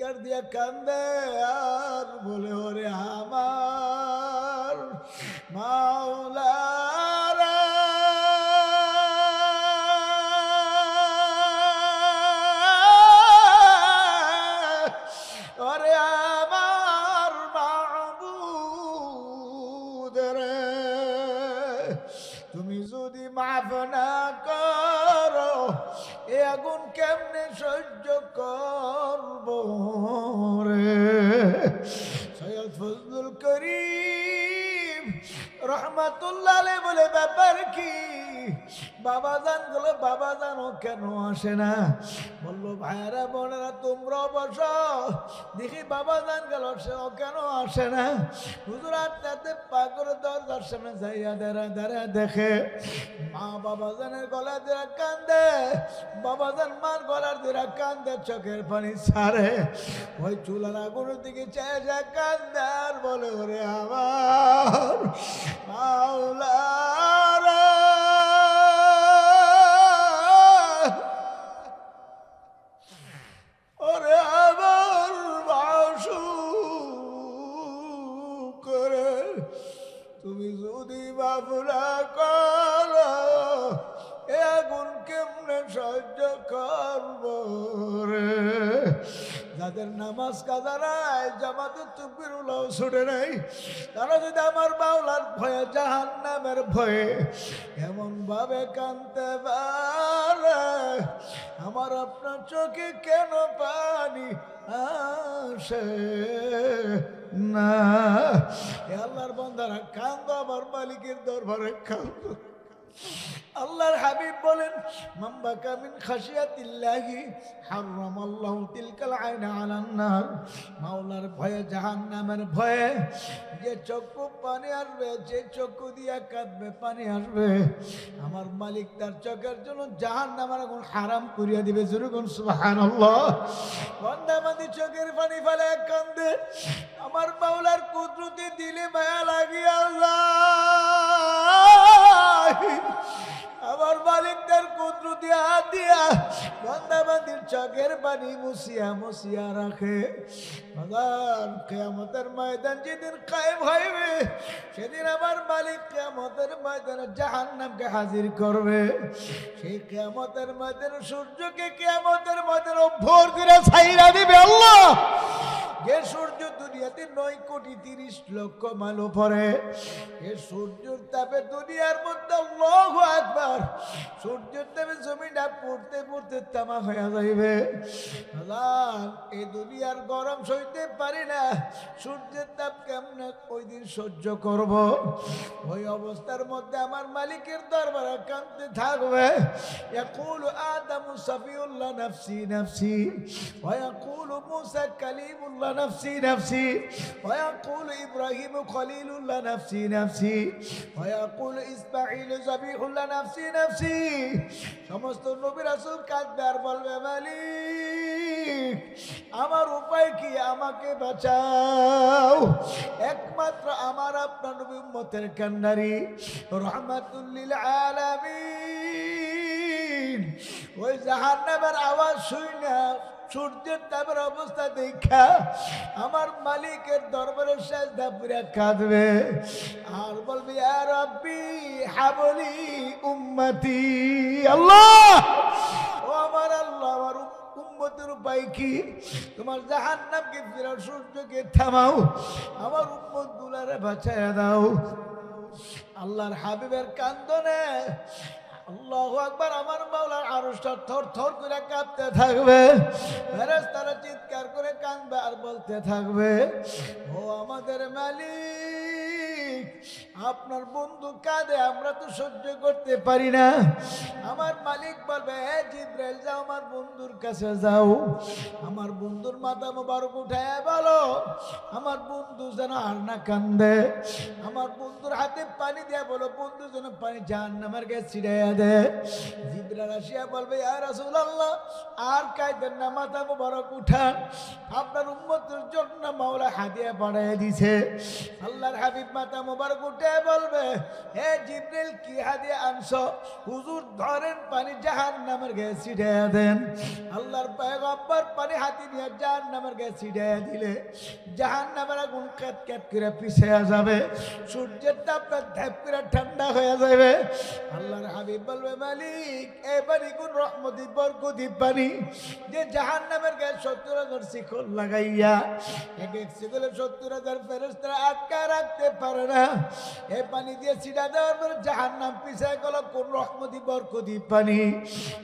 চিৎকার দিয়া কান্দে আর বলে ওরে আমার মাওলা রে, ওরে আমার মাবুদ রে, তুমি যদি মাফ না করো এ আগুন কেমনে সহ্য করব রে। সৈয়দ ফজলুল করিম রহমাতুল্লাহ আলাইহি বলে ব্যাপার কি? বাবাজান বলে বাবাজানও কেন আসে না? বললো ভাইরা বোনেরা তোমরা বসো, দেখি বাবাজান গেল সেও কেন আসে না। হুজুর আত্মাতে পাগল দরজার সামনে যাইয়া দাঁড়া দাঁড়া দেখে মা বাবাজানের গলা দিয়ে কান্দে, বাবাজান মার গলার দিয়ে কান্দে, চোখের পানি ছাড়ে। ওই চুলার আগুনের দিকে চেয়ে যায় কান্দে আর বলে ওরে আমার মাওলা রে, ওরে আমার মাসুক করে, তুমি যদি মাফ না করো এ আগুন কেমনে সহ্য করব রে। যাদের নামাজ কাজা নাই, জামাতের তুকবিরুল্লাহ ছুটে নাই, তারা যদি আমার মাওলার ভয়ে জাহান্নামের ভয়ে এমন ভাবে কাঁদতে পারে, আমার আপনার চোখে কেন পানি আসে না? আল্লাহর বান্দারা কান্দো, আমার মালিকের দরবারে কান্দো। আল্লাহর হাবিব বলেন মান বাকা মিন খাশিয়াতিল্লাহি হারামাল্লাহু তিলকাল আইনা আলান নার। মাওলার ভয়ে জাহান্নামের ভয়ে যে চক্ষু পানি আসবে, যে চক্ষু দিয়া কাঁদবে পানি আসবে, আমার মালিক তার চোখের জন্য জাহান্নামের আগুন হারাম করিয়া দিবে। জোরে কোন সুবহানাল্লাহ। বান্দা বান্দি চোখের পানি ফেলে কান্দে, আমার মাওলার কুদরতি দিলে মায়া লাগিয়া যায়। আমার মালিক তার কুদরতি হাত দিয়া বান্দা বান্দির চোখের পানি মুছিয়া মুছিয়া রাখে। কিয়ামতের ময়দান যেদিন কায়েম হইবে, সেদিন আমার মালিক কিয়ামতের ময়দানে জাহান্নামকে হাজির করবে। সেই কিয়ামতের ময়দানে সূর্যকে কিয়ামতের ময়দানে ভোর করে ছাইরা দিবে আল্লাহ। যে সূর্য দুনিয়াতে 9,30,00,000 মাইল উপরে, এ সূর্যের তাপে দুনিয়ার মধ্যে আল্লাহু আকবার, সূর্যের তাপে জমিনটা পড়তে পড়তে তামা হয়ে যাইবে। এই দুনিয়ার গরম সইতে পারি না, সূর্যের তাপ কেমনে ওই দিন সহ্য করব? ওই অবস্থার মধ্যে আমার মালিকের দরবারে কাঁদতে থাকবে। ইয়াকুলু আদামু সাফিউল্লাহ নাফসি নাফসি, ওয়া ইয়াকুলু মুসা কালিমুল্লাহ নাফসি নাফসি, ওয়া ইয়াকুলু ইব্রাহিমু খলিলুল্লাহ নাফসি নাফসি, ওয়া ইয়াকুলু ইসমাঈল যাবিহুল্লাহ নাফসি নাফসি। সমস্ত নবী রাসূল কাঁদবে আর বলবে মালিক আমার উপায় কি, আমাকে বাঁচাও। একমাত্র আমার আপনার নবী উম্মতের কান্নারি রাহমাতুল লিল আলামিন ওই জাহান্নামের আওয়াজ শুনে সূর্যের তাপের অবস্থা দেখা আমার মালিকের দরবারে সাজদা করে কাঁদবে আর বলবে ইয়া রাব্বি হাবলি উম্মতি। আল্লাহ, ও আমার আল্লাহ, আমার উম্মতের উপায় কি? তোমার জাহান্নামকে ফিরাও, সূর্যকে থামাও, আমার উম্মত গুলারে বাঁচায়া দাও। আল্লাহর হাবিবের কান্দনে আল্লাহু আকবার, আমার মাওলার আরশটা থর থর করে কাঁপতে থাকবে। ফেরেশতারা চিৎকার করে কাঁদবে আর বলতে থাকবে ও আমাদের মালিক, আপনার বন্ধু কাঁদে, আমরা তো সহ্য করতে পারি না। আমার মালিক বলবে হে জিবরাইল যাও আমার বন্ধুর কাছে যাও, আমার বন্ধুর মাথা মোবারক উঠায় বলো আমার বন্ধু যেন আর না কান্দে। আমার বন্ধুর হাতে পানি দিয়ে বলো বন্ধু যেন পানি জাহান্নামের কাছে ছিটাইয়া দে। জিবরাইল আসিয়া বলবে ইয়া রাসূলুল্লাহ আর কাঁদেন না, মাথা মোবারক উঠান, আপনার উম্মতের জন্য মাওলা হাদিয়া পাঠিয়ে দিয়েছে। আল্লাহর হাবিব মাথা মোবারক উঠে বলবে, হে জিবরিল কি হাদিয়া আনছো? হুজুর ধরেন পানি জাহান্নামের গায়ে ছিটাইয়া দেন। আল্লাহর পয়গম্বর পানি হাতি নিয়ে জাহান্নামের গায়ে ছিটাইয়া দিলে জাহান্নামের আগুন ক্যাট ক্যাট করে পিছিয়ে যাবে, সূর্যের তাপটা ধ্যাপ করে ঠান্ডা হয়ে যাবে। আল্লাহর হাবিব বলবে, মালিক এই পানি কোন রহমতি বরকতি পানি যে জাহান্নামের গায়ে 70,000 শিকল লাগাইয়া এক এক শিকলে 70,000 ফেরেশতারা আটকা রাখতে পারে না। এই পানি দিয়ে ছিটা দেওয়ার পরে জাহান্নাম পিছায় গেল, কোন রহমতি বরকতি পানি?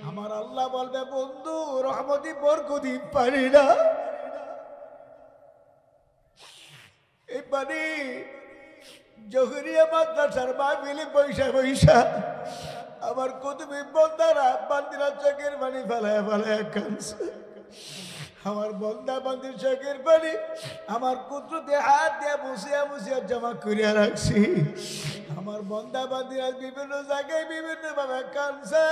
আমার আল্লাহ বলবে, বন্ধু রহমতি বরকতি পানি না, এই পানি জহরিয়া মাদ্রাসার মাহফিলে বৈশা বৈশা আমার কুতুবি বন্দারা বান্দিরা চোখের পানি ফেলায় ফেলায় কাঁদছে। আমার বন্দা বান্দির চোখের পানি আমার কুতুতে হাত দিয়ে মুছিয়া মুছিয়া জমা করিয়া রাখছি। আমার বন্দা বান্দিরা বিভিন্ন জায়গায় বিভিন্ন ভাবে কাঁদছে।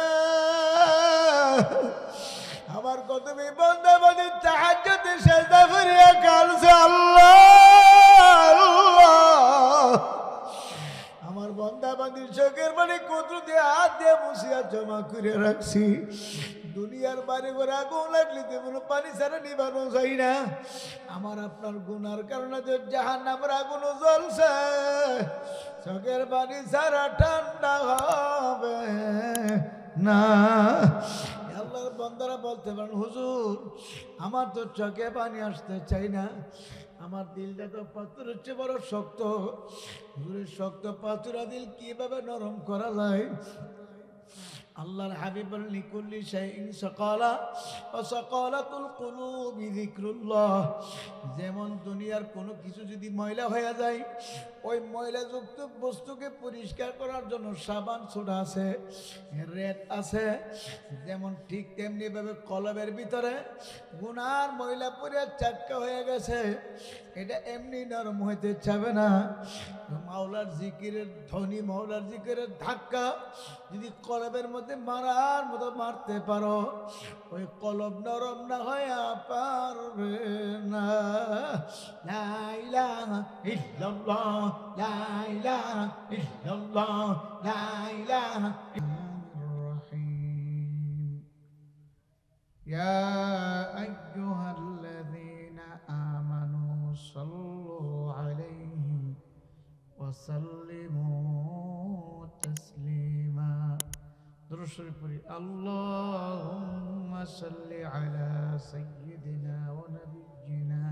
আমার কুতুবি বন্দা বান্দির তাহাজ্জুদে সেজদা করিয়া কাঁদছে। আল্লাহ আমার বন্দা বান্দির চোখের পানি কুতুতে হাত দিয়ে মুছিয়া জমা করে রাখছি। দুনিয়ার বাড়ি ঘরে আগুন লাগলে তেমন পানি ছাড়া নিবানো যায় না। আমার আপনার গুনার কারণে যে জাহান্নামের আগুনও জ্বলছে, চোখের পানি ছাড়া ঠান্ডা হবে না। আল্লাহর বান্দারা বলতে পারেন, হুজুর আমার তো চোখে পানি আসতে চাই না, আমার দিলটা তো পাথরের চেয়ে বড় শক্ত। হুজুরের শক্ত পাথুরা দিল কিভাবে নরম করা যায়? আল্লাহর হাবিব বলেন, লিকুল্লি শাইইন সাকালা ওয়া সাকালাতুল কুলুবি যিকরুল্লাহ। যেমন দুনিয়ার কোনো কিছু যদি ময়লা হয়ে যায়, ওই ময়লাযুক্ত বস্তুকে পরিষ্কার করার জন্য সাবান সোডা আছে, রেত আছে, যেমন ঠিক তেমনি ভাবে কলবের ভিতরে গুনার ময়লা পড়ে চাক্কা হয়ে গেছে, এটা এমনি নরম হইতে চাবে না। মাওলার জিকিরের ধ্বনি, মাওলার জিকিরের ধাক্কা যদি কলবের মধ্যে মারার মতো মারতে পারো, ওই কলব নরম না হইয়া পারবে না। লা ইলাহা ইল্লাল্লাহ, লা ইলাহা ইল্লাল্লাহ, লা ইলাহা ইল্লাল্লাহ। ইয়া আইয়ুহাল্লাযীনা আমানু সাল্লু আলাইহি ওয়া সাল্লিমু তাসলিমা। দুরূদ শরীফ পড়ি। আল্লাহুম্মা সাল্লি আলা সাইয়্যিদিনা ওয়া নাবিয়্যিনা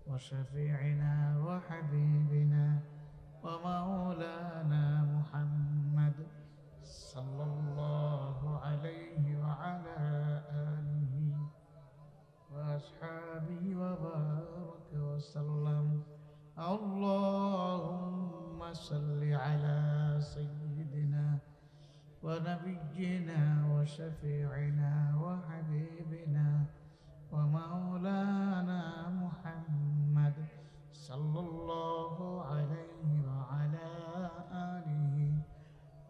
ওয়া শাফিঈনা ওয়া হাবিবিনা ওয়া মাওলানা মুহাম্মদ সাল্লাল্লাহু আলাইহি ওয়া আলা আলিহি ওয়া আসহাবিহি ওয়া বারাকা ওয়া সাল্লাম। اللهم صل على سيدنا ونبينا وشفيعنا وحبيبنا ومولانا محمد صلى الله عليه وعلى آله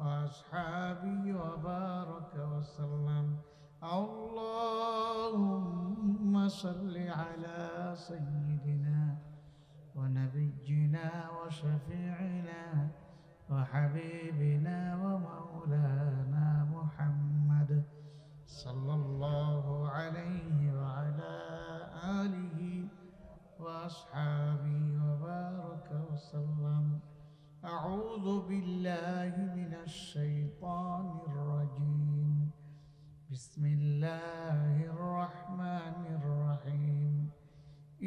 وأصحابه وبارك وسلم. اللهم صل على سيدنا ونبينا وشفيعنا وحبيبنا ومولانا محمد صلى الله عليه وعلى آله وأصحابه وبارك وسلم. أعوذ بالله من الشيطان الرجيم. بسم الله الرحمن الرحيم.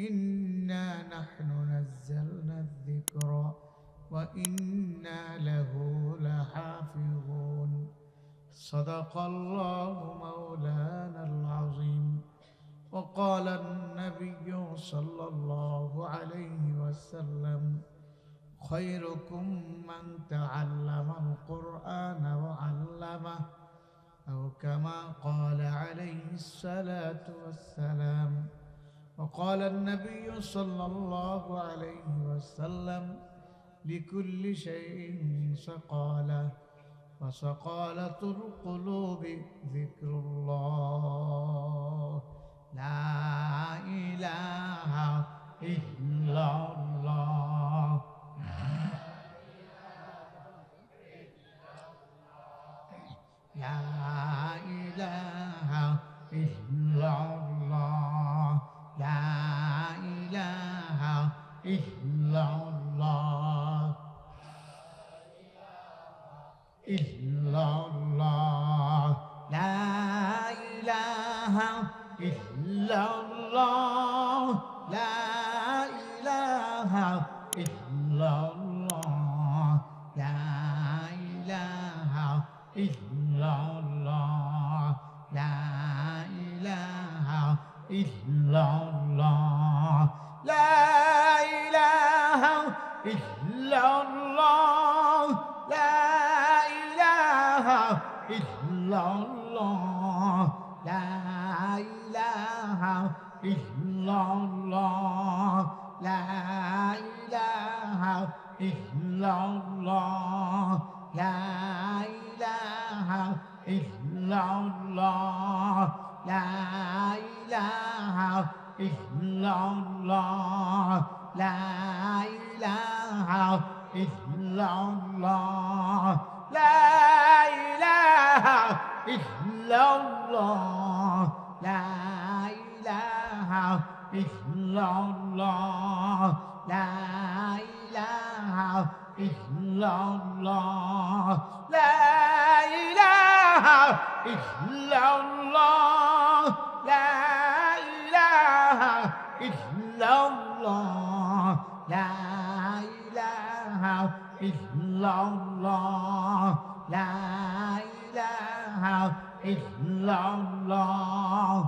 إنا نحن نزلنا الذكر وإنا له لحافظون. صدق الله مولانا العظيم. وقال النبي صلى الله عليه وسلم: خيركم من تعلم القرآن وعلمه، أو كما قال عليه الصلاة والسلام. وقال النبي صلى الله عليه وسلم: لكل شيء سقالة، وسقالة القلوب ذكر الله. لا إله إلا الله. ইলাহা ইল্লাল্লাহ ইল্লাল্লাহ লা ইলাহা ইল্লাল্লাহ লা ইলাহা ইল্লাল্লাহ লা ইলাহা ইল্লাল্লাহ লা ইলাহা ইল্লাল্লাহ লা ইলাহা ইল্লাল্লাহ লা ইলাহা ইল্লাল্লাহ লা ইলাহা ইল্লাল্লাহ লা ইলাহা ইল্লাল্লাহ লা ইলাহা ইল্লাল্লাহ লা ইলাহা ইল্লাল্লাহ লা ইলাহা ইল্লাল্লাহ লা ইলাহা ইল্লাল্লাহ লা ইলাহা ইল্লাল্লাহ লা ইলাহা ইল্লাল্লাহ লা ইলাহা ইল্লাল্লাহ লা ইলাহা ইল্লাল্লাহ লা ইলাহা ইল্লাল্লাহ লা ইলাহা ইল্লাল্লাহ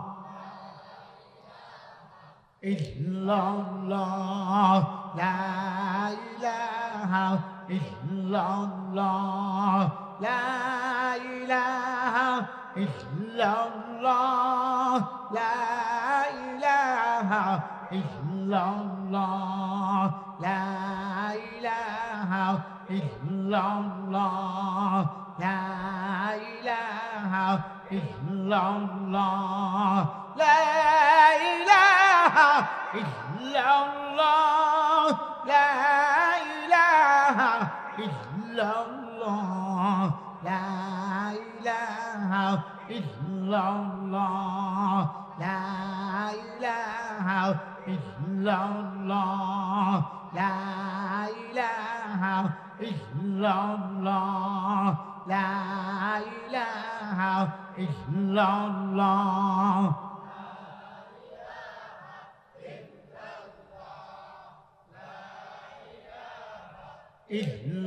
ইল্লাল্লাহ লা ইলাহা ইল্লাল্লাহ লা ইলাহা ইল্লাল্লাহ লা ইলাহা ইল্লাল্লাহ লা ইলাহা ইল্লাল্লাহ লা ইলাহা ইল্লাল্লাহ লা ইলাহা ইল্লাল্লাহ লা ইলাহা ইল্লাল্লাহ লা ইলাহা ইল্লাল্লাহ লা ইলাহা ইল্লাল্লাহ লা ইলাহা ইল্লাল্লাহ লা ইলাহা ইল্লাল্লাহ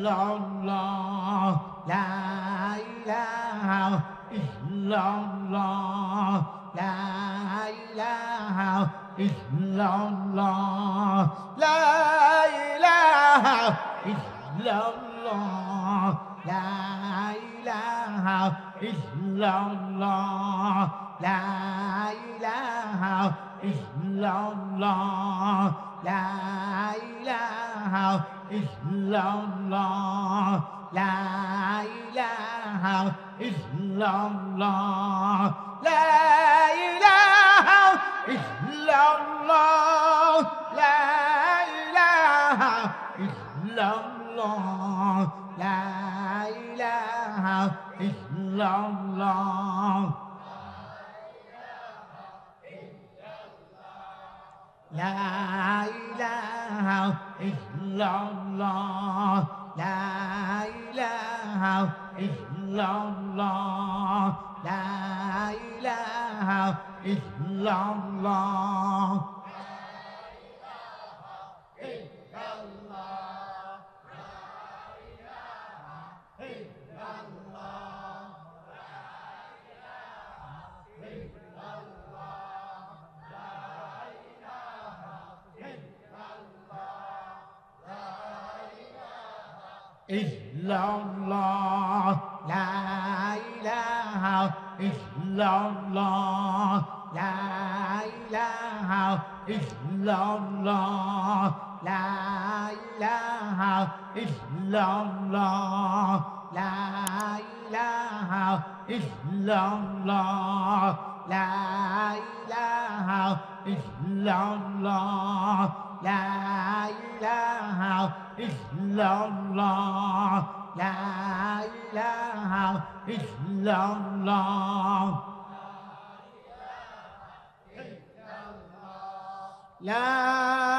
illallah la ilaha illallah la ilaha illallah la ilaha illallah la ilaha illallah la ilaha illallah la ilaha illallah la ilaha illallah la ilaha illallah la ilaha illallah la ilaha illallah la ilaha illallah la ilaha illallah la ilaha illallah illallah la ilaha illallah la ilaha illallah la ilaha illallah la ilaha illallah la ilaha illallah la ilaha illallah la ilaha illallah la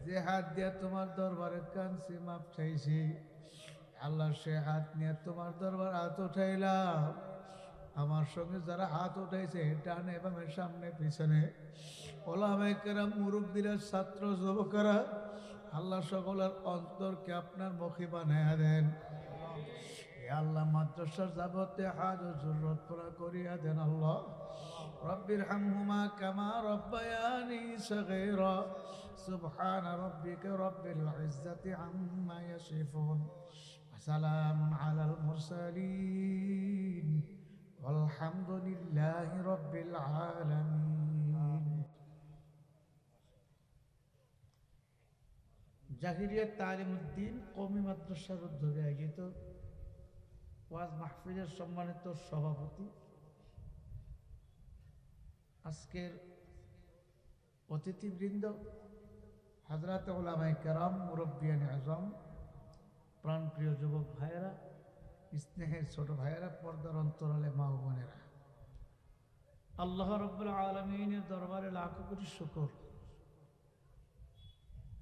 যে হাত দিয়ে তোমার দরবারে কানছি মাপ চাইছি আল্লাহ, সে হাত নিয়ে তোমার দরবার হাত উঠাইলাম। আমার সঙ্গে যারা হাত উঠাইছে ডানে বামে সামনে পিছনে, ওলামায়ে কেরাম, মুরব্বীরা, ছাত্র যুবকেরা, আল্লাহ সকলের অন্তরকে আপনার মুখী বানাইয়া দেন। আল্লাহ মাদ্রাসার যাবতীয় হাজত জরুরত পুরা করিয়া দেন। আল্লাহ রব্বির হামহুমা কামা রব্বায়ানি সগীরা। সুবহানা রাব্বিকা রব্বিল ইজ্জাতি আম্মা ইয়াসিফুন ওয়া সালামুন আলাল মুরসালিন আলহামদুলিল্লাহি রাব্বিল আলামিন। জাহিরিয়া তালিমউদ্দিন কওমি মাদ্রাসার উদ্যোগে আয়োজিত ওয়াজ মাহফিলের সম্মানিত সভাপতি, আজকের অতিথিবৃন্দ, হযরত উলামায়ে কেরাম, মুরব্বিয়ানে আযম, প্রাণপ্রিয় যুবক ভাইয়েরা, স্নেহের ছোট ভাইয়েরা, পর্দার অন্তরালে মা ও বোনেরা, আল্লাহ রাব্বুল আলামিনের দরবারে লাখো কোটি শুকর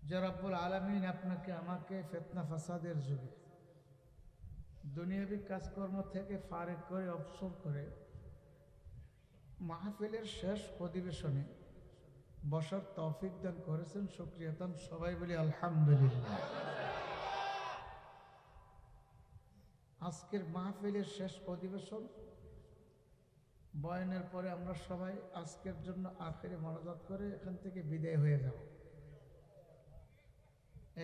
যে রাব্বুল আলামিন আপনাকে আমাকে ফিতনা ফাসাদের যুগে দুনিয়াবি কাজকর্ম থেকে ফারেক করে অবসর করে মাহফিলের শেষ অধিবেশনে বসার তৌফিক দান করেছেন। শুকরিয়া দান সবাই বলি আলহামদুলিল্লাহ। আজকের মাহফিলের শেষ অধিবেশন, বয়ানের পরে আমরা সবাই আজকের জন্য আখিরে মোনাজাত করে এখান থেকে বিদায় হয়ে যাব।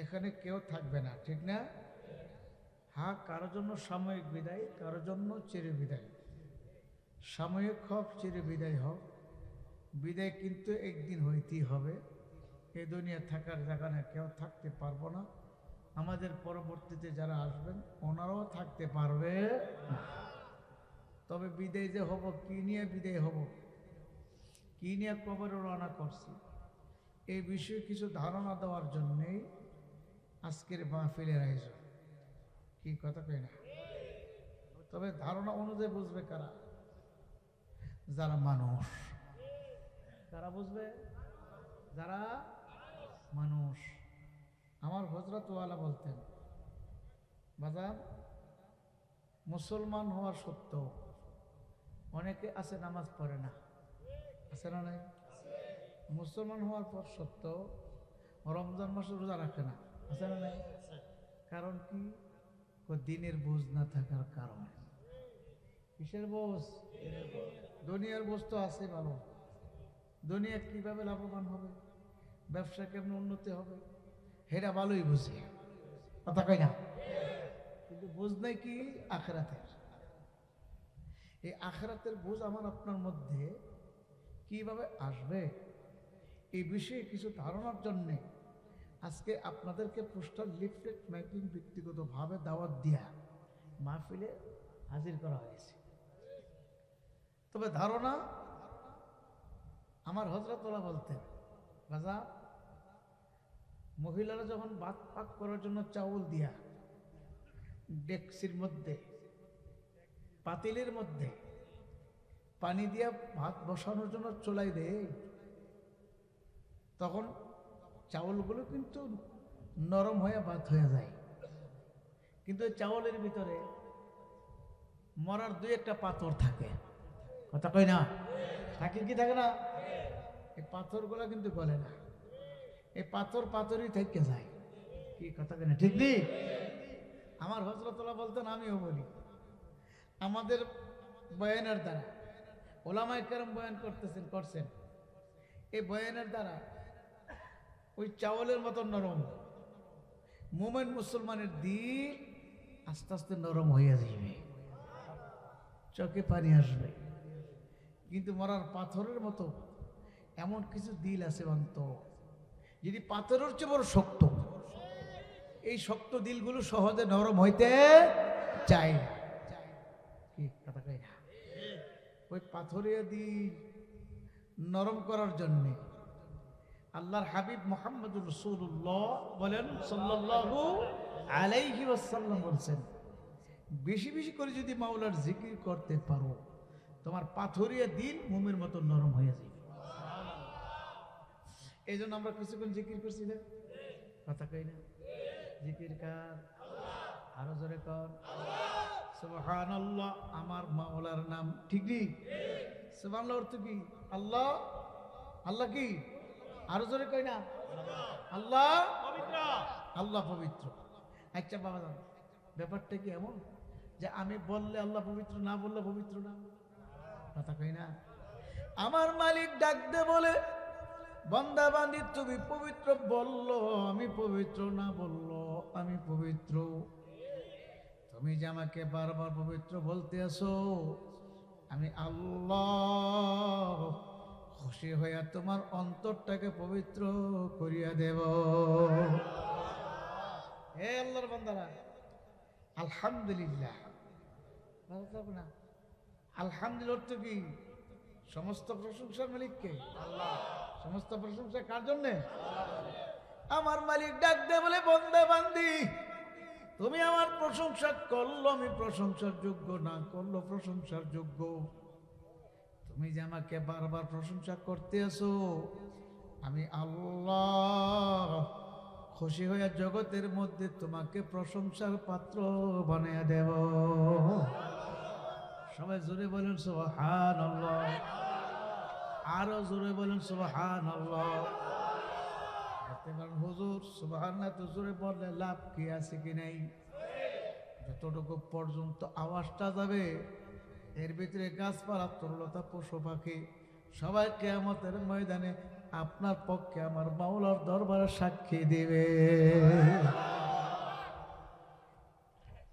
এখানে কেউ থাকবে না, ঠিক না? হ্যাঁ, কারোর জন্য সাময়িক বিদায়, কারোর জন্য চির বিদায়। সাময়িক হোক, চির বিদায় হোক, বিদায় কিন্তু একদিন হইতেই হবে। এই দুনিয়া থাকার জায়গা না, কেউ থাকতে পারবো না। আমাদের পরবর্তীতে যারা আসবেন ওনারাও থাকতে পারবে না। তবে বিদায় যে হব, কি নিয়ে বিদায় হব, কি নিয়ে কবরে রওনা করছি, এই বিষয়ে কিছু ধারণা দেওয়ার জন্যেই আজকের মাহফিলের আয়োজন। কি কথা কই না? তবে ধারণা অনুযায়ী বুঝবে কারা? যারা মানুষ। কারা বুঝবে? যারা মানুষ। আমার হযরত ওয়ালা বলতেন, বাজার মুসলমান হওয়ার সত্ত্বেও অনেকে আছে নামাজ পড়ে না, আছে না নাই? মুসলমান হওয়ার পর সত্ত্বেও রমজান মাসে রোজা রাখে না, আছে না নাই? কারণ কি? দিনের বোঝ না থাকার কারণে। কিসের বোঝ? দুনিয়ার বোঝ তো আছে ভালো। দুনিয়া কিভাবে লাভবান হবে, ব্যবসা কেমন উন্নতি হবে, হেরা ভালোই বুঝে, কথা কই না? কিন্তু বুঝ নাই কি আখিরাতের। এই আখিরাতের বুঝ আমার আপনার মধ্যে কিভাবে আসবে, এই বিষয়ে কিছু ধারণার জন্যে আজকে আপনাদেরকে পোস্টার, লিফলেট, মাইকিং ব্যক্তিগতভাবে দাওয়াত দিয়া মাহফিলে হাজির করা হয়েছে। তবে ধারণা, আমার হযরতওয়ালা বলতেন, রাজা মহিলারা যখন ভাত পাক করার জন্য চাউল দিয়া ডেকচির মধ্যে, পাতিলের মধ্যে পানি দিয়া ভাত বসানোর জন্য চুলাই দেয়, তখন চাউলগুলো কিন্তু নরম হয়ে ভাত হয়ে যায়। কিন্তু চাউলের ভিতরে মরার দুই একটা পাথর থাকে, কথা কই না? থাকে কি থাকে না? এই পাথরগুলো কিন্তু গলে না, এই পাথরই থেকে যায়। কি কথা কই না? ঠিক নেই? আমার হযরতওয়ালা বলতেন, আমিও বলি, আমাদের বয়ানের দ্বারা ওলামায়ে কেরাম বয়ান করছেন, এই বয়ানের দ্বারা ওই চাউলের মতো নরম মুমিন মুসলমানের দিল আস্তে আস্তে নরম হইয়া যাবে, চোখে পানি আসবে। কিন্তু মরার পাথরের মতো এমন কিছু দিল আছে অন্তর, যদি পাথরের চেয়ে বড় শক্ত, এই শক্ত দিলগুলো সহজে নরম হইতে চায় না। কি কথা কই না? ওই পাথরিয়া দিল নরম করার জন্যে আল্লাহর হাবিব মুহাম্মদুর রাসূলুল্লাহ বলেন, সাল্লাল্লাহু আলাইহি ওয়াসাল্লাম বলছেন, বেশি বেশি করে যদি মাওলার জিকির করতে পারো, তোমার পাথরিয়া দিল মোমের মতো নরম হয়ে যাবে। এই জন্য আমরা কিছুক্ষণ জিকির করছি না? কথা কই না? জিকির কার? আরো জোরে কর সুবহানাল্লাহ। আমার মাওলার নাম ঠিকই সুবহানাল্লাহ অর্থ কি? আল্লাহ। আল্লাহ কি? আরো জোরে কই না? আল্লাহ পবিত্র। আল্লাহ পবিত্র। আচ্ছা বাবা জান, ব্যাপারটা কি এমন যে আমি বললে আল্লাহ পবিত্র, না বললে পবিত্র না? কথা কই না? আমার মালিক ডাক দে বলে, বান্দা বান্দি তুমি পবিত্র, বললো আমি পবিত্র, না বললো আমি পবিত্র। তুমি যে আমাকে বারবার পবিত্র বলতে আসো, আমি আল্লাহ খুশি হইয়া তোমার অন্তরটাকে পবিত্র করিয়া দেব। হে আল্লাহর বান্দারা, আলহামদুলিল্লাহ না? আলহামদুলিল্লাহ অর্থ কি? সমস্ত প্রশংসার মালিককে আল্লাহ। সমস্ত প্রশংসা কার জন্যে? আমার মালিক ডাক দে বলে, বান্দা বান্দি তুমি আমার প্রশংসা করলো আমি প্রশংসার যোগ্য, না করলো প্রশংসার যোগ্য। তুমি যে আমাকে বারবার প্রশংসা করতে আসো, আমি আল্লাহ খুশি হইয়া জগতের মধ্যে তোমাকে প্রশংসার পাত্র বানিয়ে দেব। সবাই জোরে বলেন সুবহানাল্লাহ। আরো জোরে বলেন সুবহানাল্লাহ। হুজুর সুবহানাল্লাহ তো জোরে বললে লাভ কি আছে কি নাই? যতটুকু পর্যন্ত আওয়াজটা যাবে এর ভিতরে গাছপালা, তরুলতা, পশু পাখি সবাই কিয়ামতের ময়দানে আপনার পক্ষে আমার মাওলার দরবারে সাক্ষী দিবে।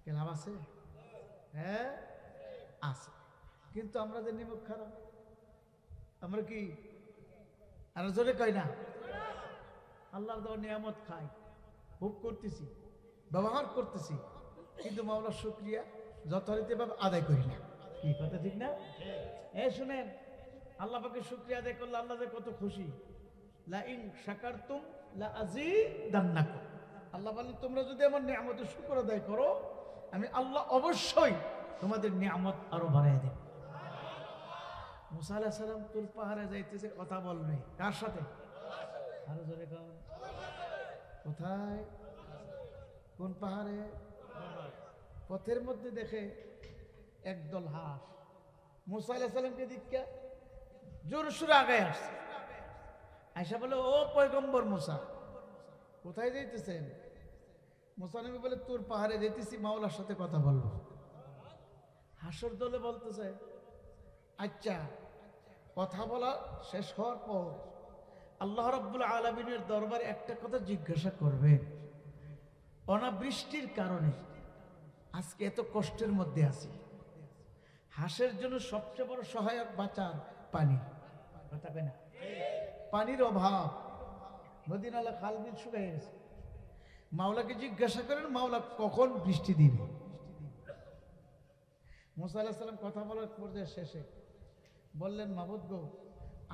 কি লাভ আছে? হ্যাঁ আছে। কিন্তু আমরা যে নিমুখ খারাপ, আমরা কি আর জোরে কই না? আল্লাহর দেওয়া নিয়ামত খাই, ভোগ করতেছি, ব্যবহার করতেছি, কিন্তু মাওলার শুকরিয়া যথারীতিভাবে আদায় করি না। কি কথা ঠিক না? শুনেন, আল্লাহ পাকে শুকরিয়া আদায় করলে আল্লাহ যে কত খুশি। লা ইন শাকারতুম লা আযীদান্নাকুম। আল্লাহ বলেন তোমরা যদি আমার নিয়ামতের শুকর আদায় করো, আমি আল্লাহ অবশ্যই তোমাদের নিয়ামত আরো বাড়ায় দেব। মুসা আলাইহিস সালাম তুর পাহাড়ে যাইতেছে, কথা বলবে কার সাথে? আরো জোরে কোন? কোথায়? কোন পাহাড়ে? পথের মধ্যে দেখে একদল হাঁস মুসা আলাইহিস সালামকে দিকে জোর সুরে আগায় আসছে। আয়েশা বলে, ও পয়গম্বর মুসা, কোথায় যাইতেছেন? মুসা নবী বলে, তোর পাহাড়ে যেতেছি, মাওলার সাথে কথা বলবো। হাসর দলে বলতেছে, আচ্ছা কথা বলা শেষ হওয়ার পর আল্লাহ রাব্বুল আলামিনের দরবারে একটা কথা জিজ্ঞাসা করবে। অনাবৃষ্টির কারণে আজকে এত কষ্টের মধ্যে আছি। হাঁসের জন্য সবচেয়ে বড় সহায়ক বাঁচার পানি। কথা কয় না? পানির অভাব, নদী নালা খাল বিল শুকিয়ে গেছে। মাওলাকে জিজ্ঞাসা করেন, মাওলা কখন বৃষ্টি দিবে? মুসা আলাইহিস সালাম কথা বলার পর্যায়ে শেষে বললেন, মাবুদ গো,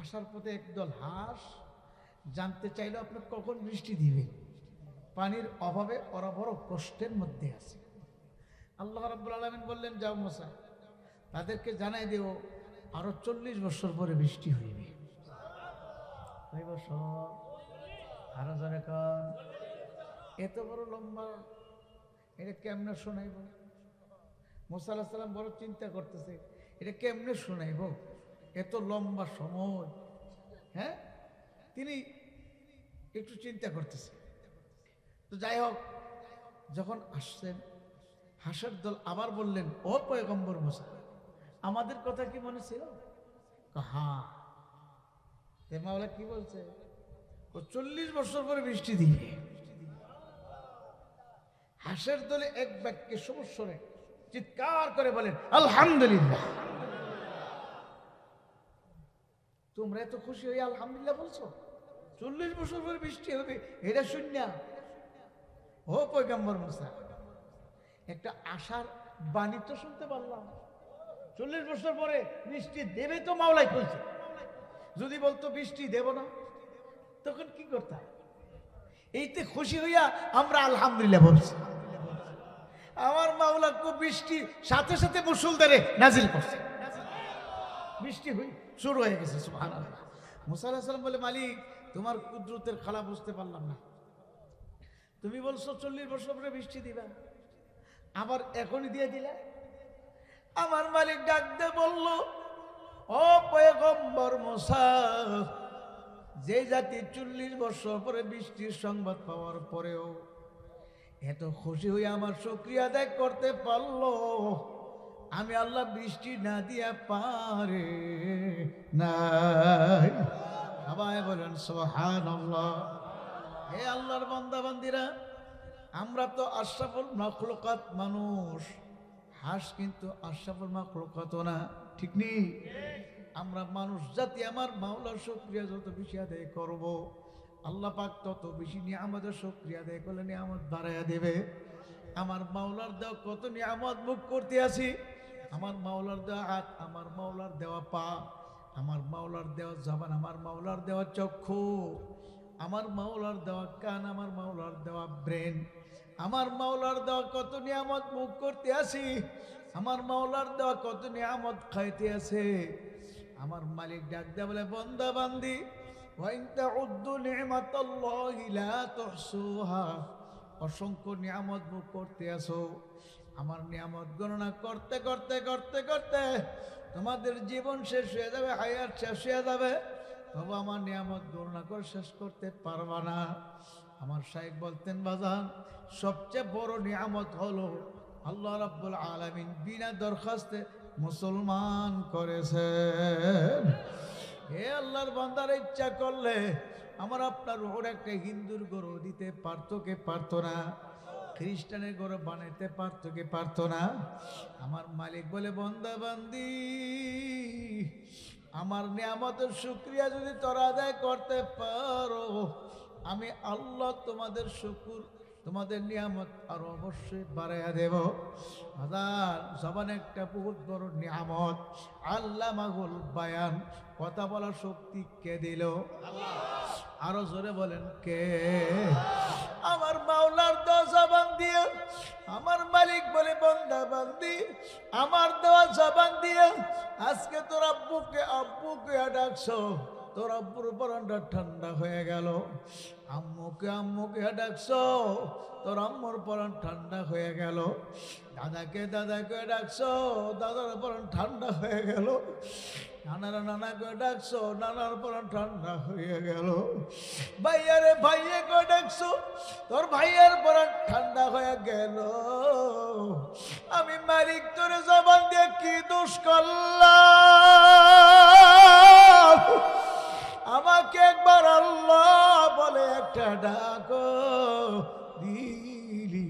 আসার পথে একদল হাঁস জানতে চাইলো আপনি কখন বৃষ্টি দিবে। পানির অভাবে ওরা বড় কষ্টের মধ্যে আছে। আল্লাহ রাব্বুল আলামিন বললেন, যাও মুসা, তাদেরকে জানাই দিও আরো 40 বছর পরে বৃষ্টি হইবে। কয় বছর? আরো জোরে কোন? এত বড় লম্বা, এটা কেমনে শোনাইব? মুসা আলাইহিস সালাম বড় চিন্তা করতেছে, এটা কেমনে শোনাইব এত লম্বা সময়। হ্যাঁ, তিনি একটু চিন্তা করতেছে। তো যাই হোক, যখন আসছেন হাঁসের দল আবার বললেন, ও পয়গম্বর মুসা, আমাদের কথা কি মনে ছিল? হ্যাঁ। মাওলা কি বলছে? ও 40 বছর পরে বৃষ্টি দিবে। হাঁসের দলে এক বাক্যে সমস্যরে চিৎকার করে বলেন, আলহামদুলিল্লাহ। তোমরা এত খুশি হয়ে আলহামদুলিল্লাহ বলছো? 40 বছর পরে বৃষ্টি হবে, এটা শূন্য। ও পয়গম্বর মুসা, একটা আশার বাণী তো শুনতে পারলাম। 40 বছর পরে বৃষ্টি দেবে তো মাওলাই কইছে। যদি বলতো বৃষ্টি দেব না, তখন কি করতাম? এইতে খুশি হইয়া আমরা আলহামদুলিল্লাহ বলছি। আমার মাওলা কো বৃষ্টি সাথে সাথে মুসলধারে নাজিল করছে, বৃষ্টি হই শুরু হয়ে গেছে। সুবহানাল্লাহ। মুসা আলাইহিস সালাম বলে, মালিক তোমার কুদরতের খেলা বুঝতে পারলাম না। তুমি বলছো 40 বছর পরে বৃষ্টি দিবা, আবার এখনই দিয়ে দিলা। আমার মালিক ডাক দিয়ে বলল, ও পয়গম্বর মুসা, যে জাতি 40 বছর পরে বৃষ্টির সংবাদ পাওয়ার পরেও এত খুশি হয়ে আমার শুকরিয়া আদায় করতে পারলো, আমি আল্লাহ বৃষ্টি না দিয়া পারে নাই। সবাই বলেন সুবহানাল্লাহ। হে আল্লাহর বান্দা বান্দিরা, আমরা তো আশরাফুল মাখলুকাত মানুষ, হাঁস কিন্তু আশরাফুল মাখলুকাত না, ঠিক নেই? আমরা মানুষ জাতি আমার মাওলার শুকরিয়া যত বেশি আদায় করব, আল্লাহ পাক তত বেশি নিয়ামতের শুকরিয়া আদায় করলে নিয়ামত বাড়াইয়া দেবে। আমার মাওলার দেওয়া কত নিয়ামত মুখ করতে আছি, আমার মাওলার দেওয়া হাত, আমার মাওলার দেওয়া পা, আমার মাওলার দেওয়া জবান, আমার মাওলার দেওয়া চক্ষু, আমার মাওলার দেওয়া কান, আমার মাওলার দেওয়া ব্রেন, আমার মাওলার দেওয়া কত নিয়ামত মুখ করতে আছি, আমার মাওলার দেওয়া কত নিয়ামত খাইতে আছে। আমার মালিক ডাক দেয়া বলে, বান্দা বান্দি, ওয়া ইন তাউদ্দু নি'মাতাল্লাহি লা তুহসুহা, অসংখ্য নিয়ামত ভোগ করতে আসো, আমার নিয়ামত গণনা করতে করতে করতে করতে তোমাদের জীবন শেষ হয়ে যাবে, হায়াত শেষ হয়ে যাবে, তবু আমার নিয়ামত গণনা করে শেষ করতে পারবা না। আমার শাইখ বলতেন, বাজান, সবচেয়ে বড় নিয়ামত হলো আল্লাহ রাব্বুল আলামিন বিনা দরখাস্তে মুসলমান করেছেন। হে আল্লাহর বান্দার, ইচ্ছা করলে আমার আপনার ওর একটা হিন্দুর গরু দিতে পারতো কে পারতো না? খ্রিস্টানের গরু বানাইতে পারতো কে পারতো না? আমার মালিক বলে, বান্দা বান্দি, আমার নিয়ামতের শুকরিয়া যদি তোরা আদায় করতে পারো, আমি আল্লাহ তোমাদের শুকুর, তোমাদের নিয়ামত আরো অবশ্যই বাড়াইয়া দেব। হাজার জবান একটা বহুত বড় নিয়ামত, আল্লামাহুল বায়ান, কথা বলার শক্তি কে দিল? আরো জোরে বলেন কে? আমার মাওলার দেওয়া জবান দিয়ে আমার মালিক বলে, বান্দা বান্দি, আমার দেওয়া জবান দিয়ে আজকে তোর আব্বুকে আব্বুকে ডাকছো, তোর আব্বুর পরানটা ঠান্ডা হয়ে গেল। আম্মুকে আম্মুকে ডাকছো, তোর আম্মুর পরান ঠান্ডা হয়ে গেল। দাদাকে দাদাকে ডাকছো, দাদার পরান ঠান্ডা হয়ে গেল। নানারা নানাকে ডাকছো, নানার পরান ঠান্ডা হয়ে গেল। ভাইয়ারে ভাইয়াকে ডাকছো, তোর ভাইয়ের পরান ঠান্ডা হয়ে গেল। আমি মালিক তোরে জবান দিয়ে কি দোষ করলাম? আমাকে একবার আল্লাহ বলে একটা ডাকো দিলি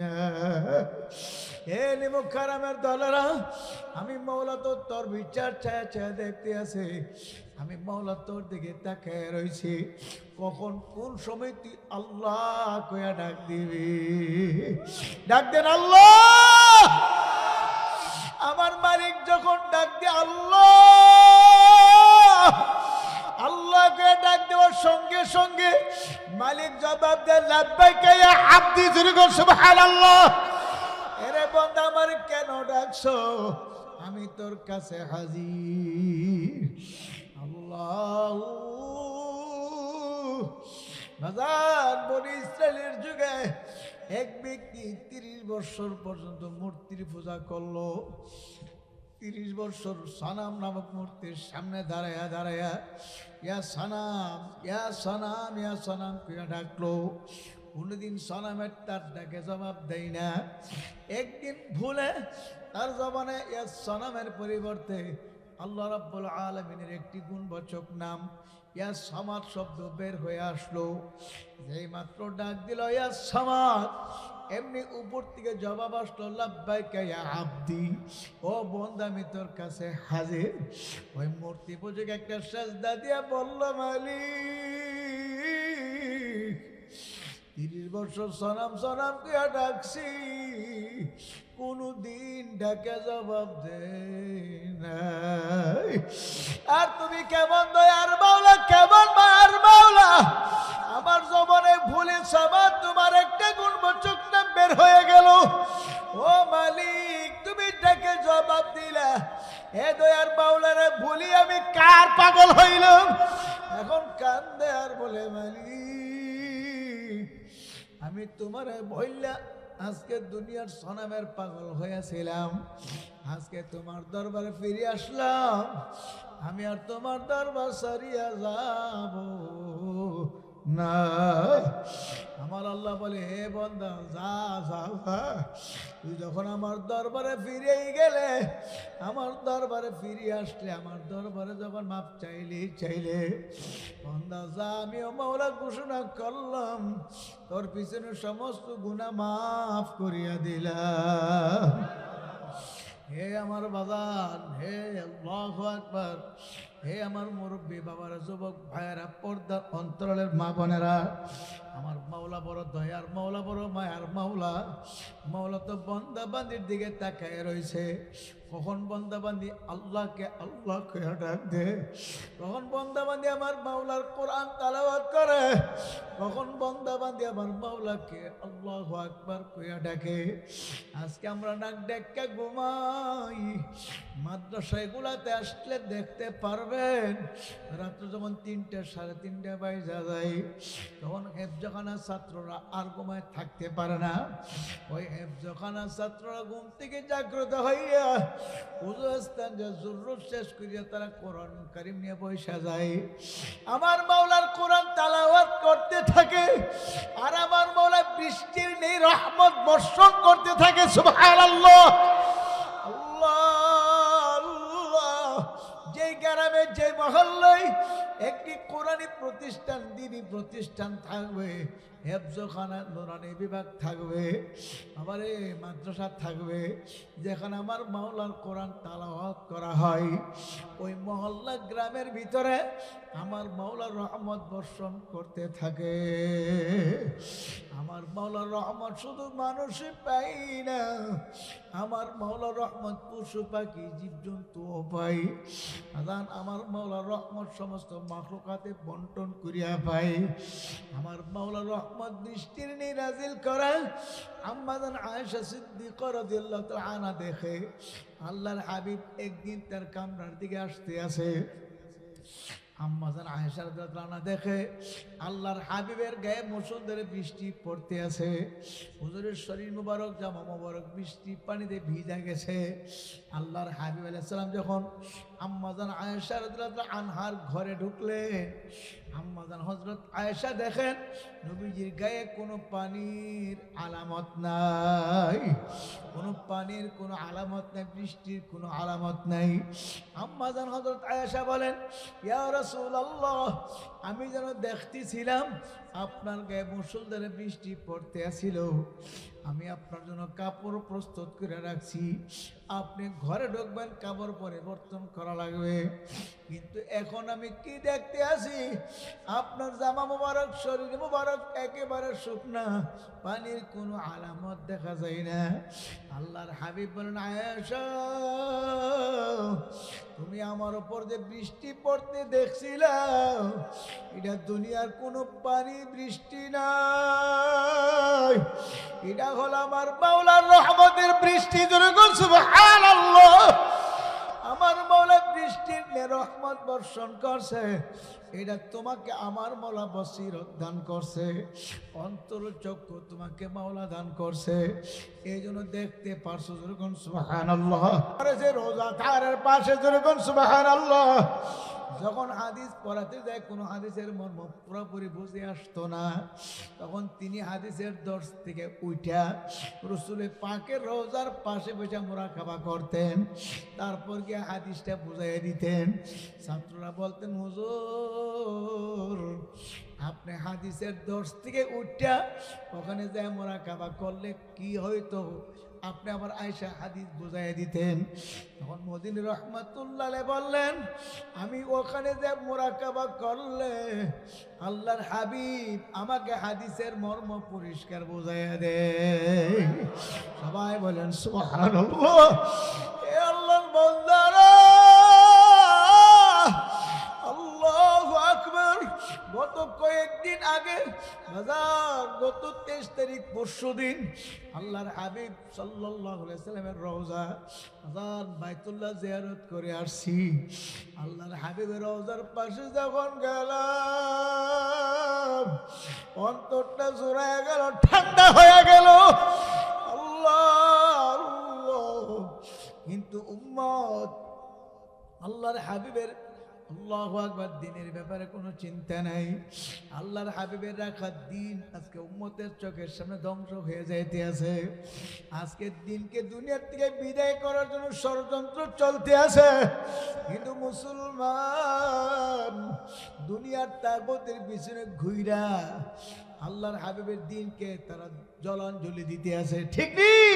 না। হে নিমুখারামের দলেরা, আমি মাওলা তো তোর বিচার ছায়া ছায়া দেখতে আছে, আমি মাওলা তোর দিকে তাকায় রয়েছি, কখন কোন সময় তুই আল্লাহ কয়া ডাক দিবি। ডাক দেন আল্লাহ। আমার মালিক যখন ডাক দিয়ে আল্লাহ, আল্লাহকে ডাক দেওয়ার সঙ্গে সঙ্গে মালিক জবাব দেয়, লাব্বাইকা ইয়া আব্দি, সুবহানাল্লাহ। এরে বান্দা, আমার কেন ডাকছো? আমি তোর কাছে হাজির। আল্লাহ বাজার বনি ইসরায়েলের যুগে এক ব্যক্তি 30 বছর পর্যন্ত মূর্তির পূজা করলো। 30 বছর সানাম নামক মূর্তির সামনে দাঁড়ায়া দাঁড়ায়া ইয়া সানাম ইয়া সানাম ইয়া সানাম কে ডাকলো। কোনদিন সানামের তার ডাকে জবাব দেয় না। একদিন ভুলে তার জবানে ইয়া সানামের পরিবর্তে আল্লাহ রাব্বুল আলামিনের একটি গুণবাচক নাম ইয়া সামাদ শব্দ বের হয়ে আসলো। যেই মাত্র ডাক দিল ইয়া সামাদ, এমনি উপর থেকে জবাব আসলো, লাব্বাইকা ইয়া আব্দি, ও বান্দা আমি তোর কাছে হাজির। ওই মূর্তি পূজক একটা সাজদা দিয়া বলল, মালিক 30 বছর সনাম সনাম কে ডাকছি, কোনদিন ডাকে জবাব দে নাই। আর তুমি কেমন দয়ার মাওলা, কেমন মায়ার মাওলা, আমার জবানে ভুলে সামাদ তোমার একটা গুণবাচক নাম বের হয়ে গেল। ও মালিক, তুমি ডাকে জবাব দিলা, এ দয়ার মাওলারে ভুলি আমি কার পাগল হইলাম। এখন কান্দে আর বলে, মালিক আমি তোমারে বললা আজকে দুনিয়ার সনামের পাগল হয়েছিলাম, আজকে তোমার দরবারে ফিরে আসলাম, আমি আর তোমার দরবার সারিয়া যাব না। আমার আল্লাহ বলে, হে বান্দা যা যা যা, তুই যখন আমার দরবারে ফিরেই গেলে, আমার দরবারে ফিরে আসলে, আমার দরবারে যখন মাপ চাইলে বান্দা যা, আমিও মাওলা ঘোষণা করলাম তোর পিছনে সমস্ত গুনাহ মাফ করিয়া দিলাম। হে আমার বাজান, হে আল্লাহু আকবার, হে আমার মুরব্বী বাবারা, যুবক ভাইয়েরা, পর্দার অন্তরালের মা বোনেরা, আমার মাওলা বড় দয়ার মাওলা, বড় মায়ার মাওলা। মাওলা তো বান্দা বান্দির দিকে তাকায় রয়েছে। কখন বান্দা বান্দি আল্লাহকে আল্লাহকে ডাক দে, কখন বান্দা বান্দি আমার মাওলার কোরআন তেলাওয়াত করে, কখন বান্দা বান্দি আমার মাওলাকে আল্লাহু আকবার কইয়া ডাকে। আজকে আমরা নাক ডেকে ঘুমাই, মাদ্রাসায় গুলাতে আসলে দেখতে পারবেন রাত্র যখন 3টা 3:30 বাজে যায়, তখন হেফজখানার ছাত্ররা আর ঘুমায় থাকতে পারে না। ওই হেফজখানার ছাত্ররা ঘুম থেকে জাগ্রত হইয়া উজুস্তান যে জরুরত শেষ করিয়া তারা কোরআন কারীম নিয়ে বসে যায়, আমার মাওলার কোরআন তেলাওয়াত করতে থাকে, আর আমার মাওলা বৃষ্টির নেই রহমত বর্ষণ করতে থাকে। সুবহানাল্লাহ, আল্লাহ। যেই গ্রামে যে মহল্লায় একটি কোরআনী প্রতিষ্ঠান, দিনী প্রতিষ্ঠান থাকবে, হেফজখানা নুরানি বিভাগ থাকবে, আবার মাদ্রাসা থাকবে, যেখানে আমার মাওলার কোরআন তেলাওয়াত করা হয়, ওই মহল্লা গ্রামের ভিতরে আমার মাওলার রহমত বর্ষণ করতে থাকে। আমার মাওলার রহমত শুধু মানুষই পাই না, আমার মাওলার রহমত পশু পাখি জীবজন্তুও পাই। আদান আমার মাওলার রহমত সমস্ত মাখলুকাতে বন্টন করিয়া পাই। আমার মাওলার রহমত বৃষ্টির নিয়ে নাজিল করা। আম্মাজান আয়েশা সিদ্দিকা রাদিয়াল্লাহু তাআলা আনহা দেখে আল্লাহর হাবিব একদিন তার কামরার দিকে আসতে আছে। আম্মাজান আয়েশা রাদিয়াল্লাহু আনহা দেখে আল্লাহর হাবিবের গায়ে মুষলধারে বৃষ্টি পড়তে আছে। হুজুরের শরীর মুবারক, জামা মুবারক বৃষ্টি পানিতে ভিজা গেছে। আল্লাহর হাবিব আলাইহিস সালাম যখন আম্মাজান আয়েশা রাদিয়াল্লাহু আনহার ঘরে ঢুকলেন, আম্মাজান হযরত আয়েশা দেখেন নবীজির গায়ে কোনো পানির আলামত নাই, কোনো পানির কোনো আলামত নাই, বৃষ্টির কোনো আলামত নাই। আম্মাজান হযরত আয়েশা বলেন, ইয়া রাসূলুল্লাহ, আমি যেন দেখতেছিলাম আপনার গায়ে মুষলধারে বৃষ্টি পড়তে আসিল, আমি আপনার জন্য কাপড় প্রস্তুত করে রাখছি, আপনি ঘরে ঢুকবেন, কাপড় পরিবর্তন করা লাগবে। কিন্তু এখন আমি কি দেখতে আসি, আপনার জামা মুবারক, শরীর মুবারক একেবারে শুকনা, পানির কোনো আলামত দেখা যায় না। আল্লাহর হাবিব বলেন, আয়েশা, তুমি আমার উপর যে বৃষ্টি পড়তে দেখছিলাম, এটা দুনিয়ার কোনো পানি বৃষ্টি নাই, এটা হলো আমার মাওলার রহমতের বৃষ্টি। সুবহানাল্লাহ, আমার মাওলা বৃষ্টির রহমত বর্ষণ করছে, এটা তোমাকে আমার মাওলা বসিরত দান করছে, অন্তর চক্ষু তোমাকে মাওলা দান করছে, এই জন্য দেখতে পারছো। যেরকম সুবহানাল্লাহ, আরে যে রোজাদারের পাশে যেরকম সুবহানাল্লাহ, যখন হাদিস পড়াতে যায় কোনো হাদিসের মর্ম পুরোপুরি বুঝে আসতো না, তখন তিনি হাদিসের দর্শ থেকে উঠা রাসূলের পাকের রওজার পাশে বসে মুরাকাবা করতেন, তারপর গিয়ে হাদিসটা বুঝাইয়া দিতেন। ছাত্ররা বলতেন, হুজুর আপনি হাদিসের দর্শ থেকে উঠা ওখানে যায় মুরাকাবা করলে কি হইতো, আপনি আবার আয়েশা হাদিস বুঝাইয়া দিতেন। তখন মদিনী রহমাতুল্লাহ আলাইহি বললেন, আমি ওখানে যে মুরাকাবা করলে আল্লাহর হাবিব আমাকে হাদিসের মর্ম পরিষ্কার বুঝাইয়া দেয়। সবাই বলেন সুবহানাল্লাহ। এ আল্লাহর বান্দারা, আল্লাহু আকবার। গত কয়েকদিন আগে বাজার, গত 23 তারিখ পরশুদিন আল্লাহর হাবিব সাল্লাল্লাহু আলাইহি সাল্লামের রওজা বাজার বাইতুল্লাহ জিয়ারত করে আসছি। আল্লাহর হাবিবের রওজার পাশে যখন গেলাম, অন্তরটা জোড়ায় গেল, ঠান্ডা হয়ে গেল। আল্লাহ আল্লাহ। কিন্তু উম্মত আল্লাহর হাবিবের আল্লাহু আকবার দিনের ব্যাপারে কোনো চিন্তা নাই। আল্লাহর হাবিবের রাখা দিন আজকে উম্মতের চোখের সামনে ধ্বংস হয়ে যাইতে আছে। আজকের দিনকে দুনিয়ার থেকে বিদায় করার জন্য ষড়যন্ত্র চলতে আছে। কিন্তু মুসলমান দুনিয়ার তাগতের পিছনে ঘুইরা আল্লাহর হাবিবের দিনকে তারা জলাঞ্জলি দিতে আছে, ঠিক নেই?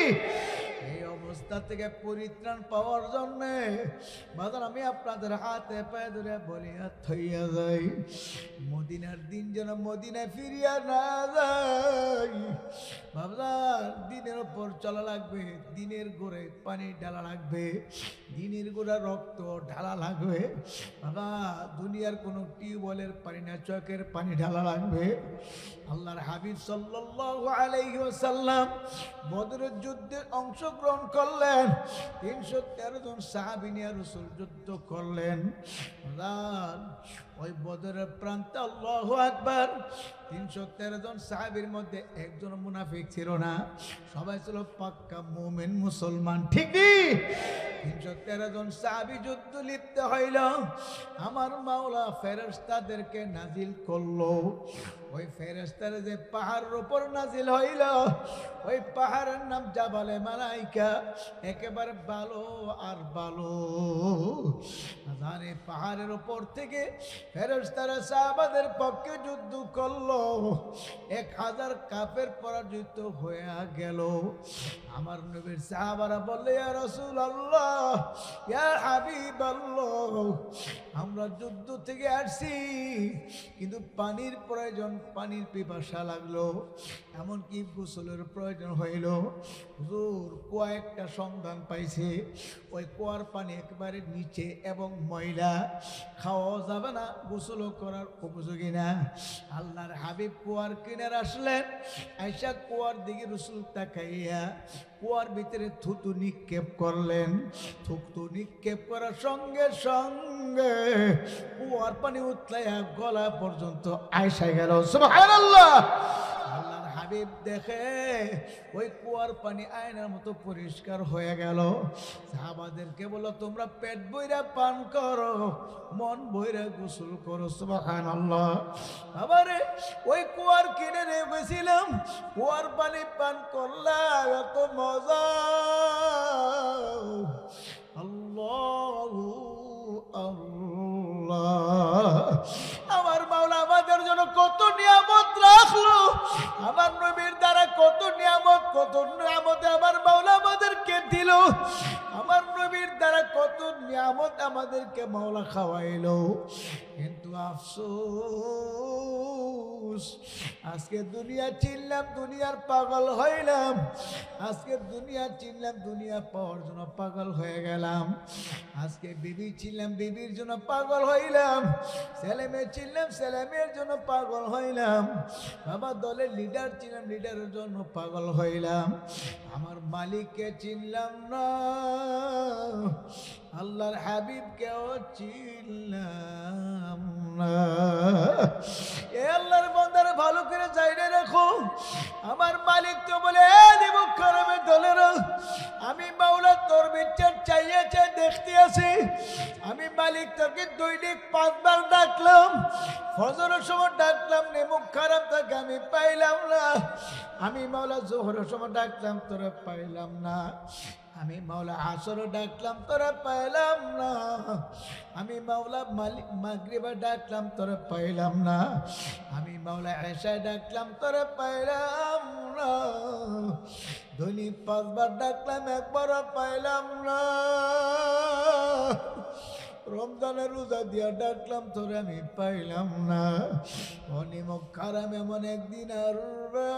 এই অবস্থা থেকে পরিত্রাণ পাওয়ার জন্য বাজার আমি আপনাদের হাতে পায়ে ধরে বলি থইয়া যাই, মদিনার দিন যেন মদিনায় ফিরিয়া না যাই। বাবার দিনের ওপর চলা লাগবে, দিনের গোড়ে পানি ঢালা লাগবে, দিনের গোড়া রক্ত ঢালা লাগবে। বাবা দুনিয়ার কোনো টিউবওয়েলের পানি না, চোখের পানি ঢালা লাগবে। আল্লাহর হাবিব সাল্লাল্লাহু আলাইহি ওয়াসাল্লাম বদরের যুদ্ধে অংশগ্রহণ করলেন। 313 জন সাহাবী নিয়ে রাসূল যুদ্ধ করলেন। ওই বদরের প্রান্তে আল্লাহু আকবার 313 জন সাহাবীর মধ্যে একজন মুনাফিক ছিল না, সবাই ছিল পাক্কা মুমিন মুসলমান, ঠিক কি? 313 জন সাহাবী যুদ্ধ লিপ্ত হইল। আমার মাওলা ফেরেশতাদেরকে নাজিল করলো। ওই ফেরেশতারা যে পাহাড়ের উপর নাজিল হইল, ওই পাহাড়ের নাম জাবালে মালাইকা, একেবারে ভালো আর ভালো। জানে পাহাড়ের উপর থেকে ফেরেশতারা সাহাবাদের পক্ষে যুদ্ধ করলো। 1000 কাফের পরাজিত হয়ে গেল। আমার নবীর সাহাবারা বললে, ইয়া রাসূলুল্লাহ, ইয়া হাবিবাল্লাহ, আমরা যুদ্ধ থেকে আসছি কিন্তু পানির প্রয়োজন, পানির পিপাসা লাগলো, এমনকি গোসলের প্রয়োজন হইল। হুজুর কুয়া একটা সন্ধান পাইছে, ওই কুয়ার পানি একেবারে নিচে এবং ময়লা, খাওয়া যাবে না, গোসল করার উপযোগী না। আল্লাহর হাবিব কুয়ার কিনারে আসলেন, আয়েশা কুয়ার দিকে রাসূল তাকাইয়া কুয়ার ভিতরে থুতু নিক্ষেপ করলেন। থুতু নিক্ষেপ করার সঙ্গে সঙ্গে কুয়ার পানি উতলাইয়া গলা পর্যন্ত আয়েশা গেল। সুবহানাল্লাহ। আল্লাহর হাবিব দেখে ওই কুয়ার পানি আয়নার মতো পরিষ্কার হয়ে গেল। সাহাবাদেরকে বলল, তোমরা পেট বইরা পান করো, মন বইরা গোসল করো। সুবহানাল্লাহ। আবারে ওই কুয়ার কিনারে গেছিলাম, কুয়ার পানি পান করলাম, এত মজা। আল্লাহু আল্লাহ। আমার মাওলা আমাদের জন্য কত নিয়ামত রাখলো, আমার নবীর দ্বারা কত নিয়ামত আমার মাওলা আমাদেরকে দিল, আমার নবীর দ্বারা কত নিয়ামত আমাদেরকে মাওলা খাওয়াইলো। কিন্তু আফসোস, আজকে দুনিয়া চিনলাম, দুনিয়ার পাগল হইলাম। আজকে দুনিয়া চিনলাম, দুনিয়া পাওয়ার জন্য পাগল হয়ে গেলাম। আজকে বিবি ছিলাম, বিবির জন্য পাগল হইলাম। ছেলে মেয়ে ছিলাম, ছেলে মেয়ের জন্য পাগল হইলাম। বাবা দলের লিডার ছিলাম, লিডারের জন্য পাগল হইলাম। আমার মালিককে চিনলাম না, আল্লাহর হাবিবকেও চিনলাম না। এ আল্লাহর বান্দারা ভালো করে জাইনে রাখো, আমার মালিক তো বলে, মুখারমের দলেরা, আমি মাওলা তোর বিচার চাইয়ে চাই দেখতে আছি। আমি মালিক তোকে দৈনিক 5 বার ডাকলাম, ফজরের সময় ডাকলাম, নেমুখ খারাপ তাকে আমি পাইলাম না। আমি মাওলা জোহরের সময় ডাকলাম, তোরা পাইলাম না। আমি মাওলা আসর ডাকলাম, তোরা পাইলাম না। আমি মাওলা মাগরিবে ডাকলাম, তোরা পাইলাম না। আমি মাওলা এশায় ডাকলাম, তোরা পাইলাম না। দৈনিক 5 বার ডাকলাম, একবারও পাইলাম না। রমজানের রোজা দিয়া ডাকলাম, তোরে আমি পাইলাম না। অনিমক খারাপ এমন একদিন আসবে,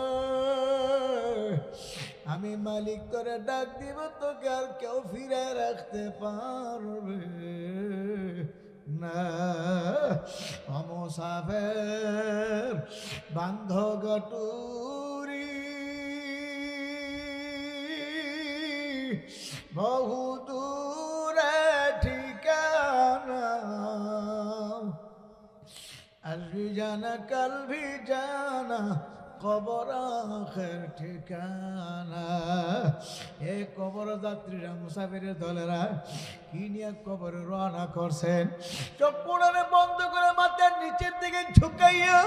আমি মালিক তোরে ডাক দিব, তোকে আর কেউ ফিরে রাখতে পারবে না। মুসাফির বান্ধ গটুরি, বহু দূরে ঠিকানা, আসবে भी जाना कल भी जाना কবর আখের ঠিকানা। এই কবর যাত্রীরা মুসাফিরের দলেরা কি নিয়ে কবরে রওনা করছেন, চোখ পুরানে বন্ধ করে মাথার নিচের দিকে ঝুঁকাইয়া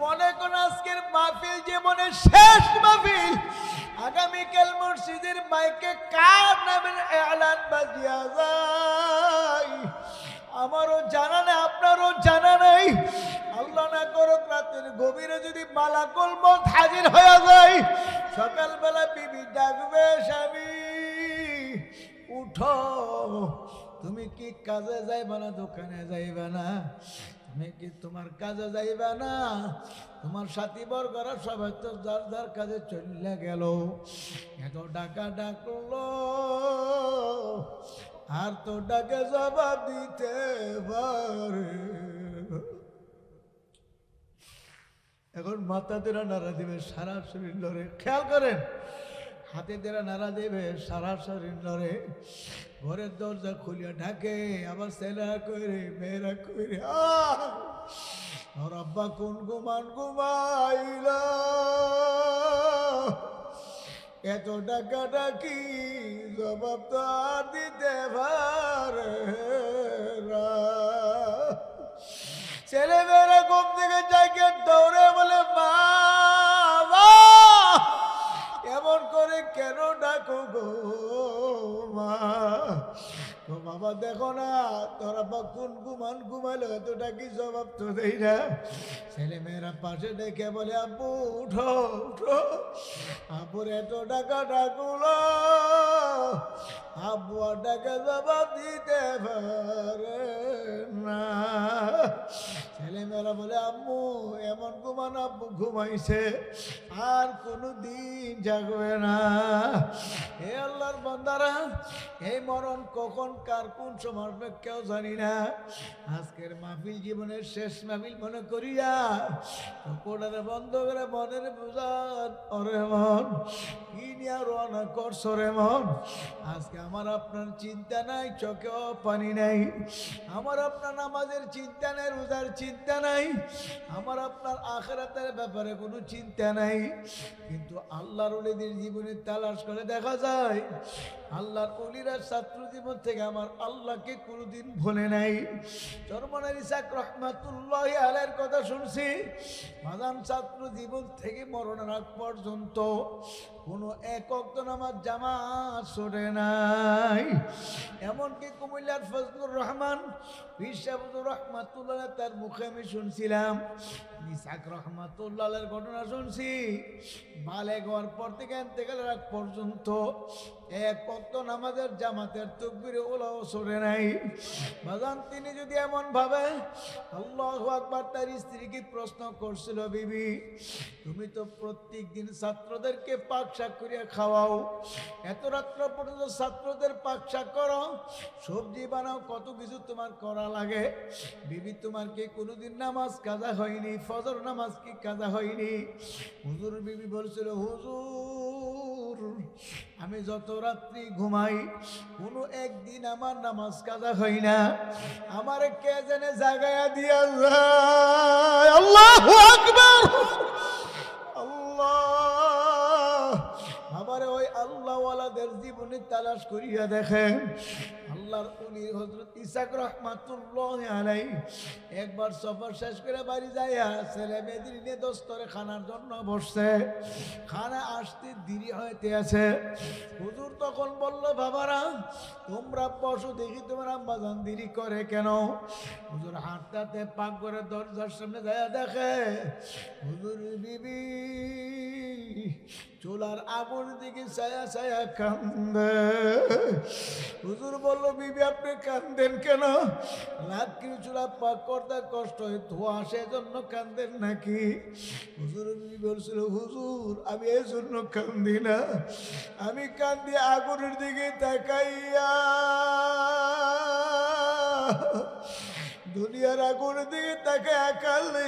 মনে কোন আজকের মাহফিল জীবনের শেষ মাহফিল। আগামীকাল মসজিদের মাইকে কার নামের এলান বাজিয়া যায় আমারও জানা নেই, আপনারও জানা নেই। আল্লাহ না করুক রাতের গভীরে যদি মালাকুল মউত হাজির হয়ে যায়, সকালবেলা বিবি ডাকবে, স্বামী উঠো, তুমি কি কাজে যাইবা না, দোকানে যাইবা না, তুমি কি তোমার কাজে যাইবা না? তোমার সাথী বর্গরা সবাই তো যার যার কাজে চলে গেল। এত ডাকা ডাকলো আর তো ডাকে জবাব দিতে পারে। এখন মাথা দেরা নাড়া দেবে, সারা শরীর লড়ে। খেয়াল করেন, হাতে দেরা নাড়া দেবে, সারা শরীর লড়ে। ঘরের দরজা খুলিয়া ঢাকে, আবার ছেলেরা কইরে, মেয়েরা কইরে, আর আব্বা কোন ঘুমান ঘুমাইলা, এত ডাকা ডাকি জবাব তো আর দিতে পারে না। ছেলেমেয়েরা ঘুম থেকে জাগে দৌড়ে বলে, মা এমন করে কেন ডাকো গো মা? তো বাবা দেখো না, তোরা বা কোন ঘুমান ঘুমালো, এত ডাকি জবাব তো দেই না। ছেলেমেয়েরা পাশে ডেকে বলে, আব্বু উঠো উঠো, আব্বুর এত ডাকা ডাকুলো, আব্বু আর ডাকে জবাব দিতে পারে না। ছেলেমেয়েরা বলে, আম্মু এমন ঘুমান আব্বু ঘুমাইছে, আর কোনো দিন জাগবে না। হে আল্লাহর বান্দারা, এই মরণ কখন কার কোন সময় আসবে কেউ জানি না। আজকের মাহফিল জীবনের শেষ মাহফিল মনে করিয়া কোটারে বন্ধ করে মনের বুঝান, ওরে মন কি নিয়ে রওনা করছো রে মন? আজকে আমার আপনার চিন্তা নাই, চোখেও পানি নাই, আমার আপনার নামাজের চিন্তা নাই, রোজার চিন্তা নাই, আমার আপনার আখিরাতের ব্যাপারে কোনো চিন্তা নাই। কিন্তু আল্লাহর ওলিদের জীবনে তালাশ করে দেখা যায়, আল্লাহর ওলিরা ছাত্র জীবন থেকে আমার আল্লাহকে কোনোদিন ভুলে নাই। চরমনার ইসাক রহমাতুল্লাহি আলাইহির কথা শুনছি, মাদান ছাত্র জীবন থেকে মরণের আগ পর্যন্ত কোনো এক ওয়াক্ত নামাজ জামাত ছুটে নাই। এমনকি কুমিল্লার ফজলুর রহমান বিশাবুর রহমাতুল্লাহ তার মুখে আমি শুনছিলাম, ইসাক রহমাতুল্লাহের ঘটনা শুনছি, বালেগ হওয়ার পর থেকে ইন্তেকালের আগ পর্যন্ত এক ওয়াক্ত নামাজের জামাতের তাকবীরে ওলাও ছড়ে নাই। বাজান তিনি যদি এমন ভাবে, আল্লাহু আকবার, তার স্ত্রীকে প্রশ্ন করছিল, বিবি তুমি তো প্রত্যেক দিন ছাত্রদেরকে পাক শাক করিয়া খাওয়াও, এত রাত্র পর্যন্ত ছাত্রদের পাক শাক করো, সবজি বানাও, কত কিছু তোমার করা লাগে, বিবি তোমার কি কোনোদিন নামাজ কাজা হয়নি? ফজর নামাজ কি কাজা হয়নি? হুজুর বিবি বলছিল, হুজুর আমি যত রাত্রি ঘুমাই কোনো একদিন আমার নামাজ কাজা হয় না, আমার কে জানে জাগায়া দিয়া যায়। আল্লাহু আকবার, আল্লাহ। আমার ওই আল্লাহওয়ালাদের জীবনে তালাশ করিয়া দেখেন, আল্লাহর উনি হযরত ইসাক রাহমাতুল্লাহি আলাইহি একবার সফর শেষ করে বাড়ি যাইয়া ছেলে মেয়েদের নিয়ে দস্তরে খানার জন্য বসছে, খানা আসতে দেরি হইতে আছে। হুজুর তখন বলল, বাবারা তোমরা বসো, দেখি তোমার আম্মাজান দেরি করে কেন? হুজুর হাঁটতে পাক করে দরজার সামনে যাইয়া দেখে হুজুর বিবি চুলার আগুন দিকে ছায়া ছায়া কান্দে। হুজুর বলল, বিবি আপনি কান্দেন কেন? লাকড়ি চুলা পাক করতে কষ্ট হয়, ধোঁয়া সেজন্য কান্দেন নাকি? হুজুর বিবি বলছিল, হুজুর আমি এই জন্য কান্দি না, আমি কান্দি আগুনের দিকে তাকাইয়া। দুনিয়ার আগুনের দিকে তাকায় কাঁদলে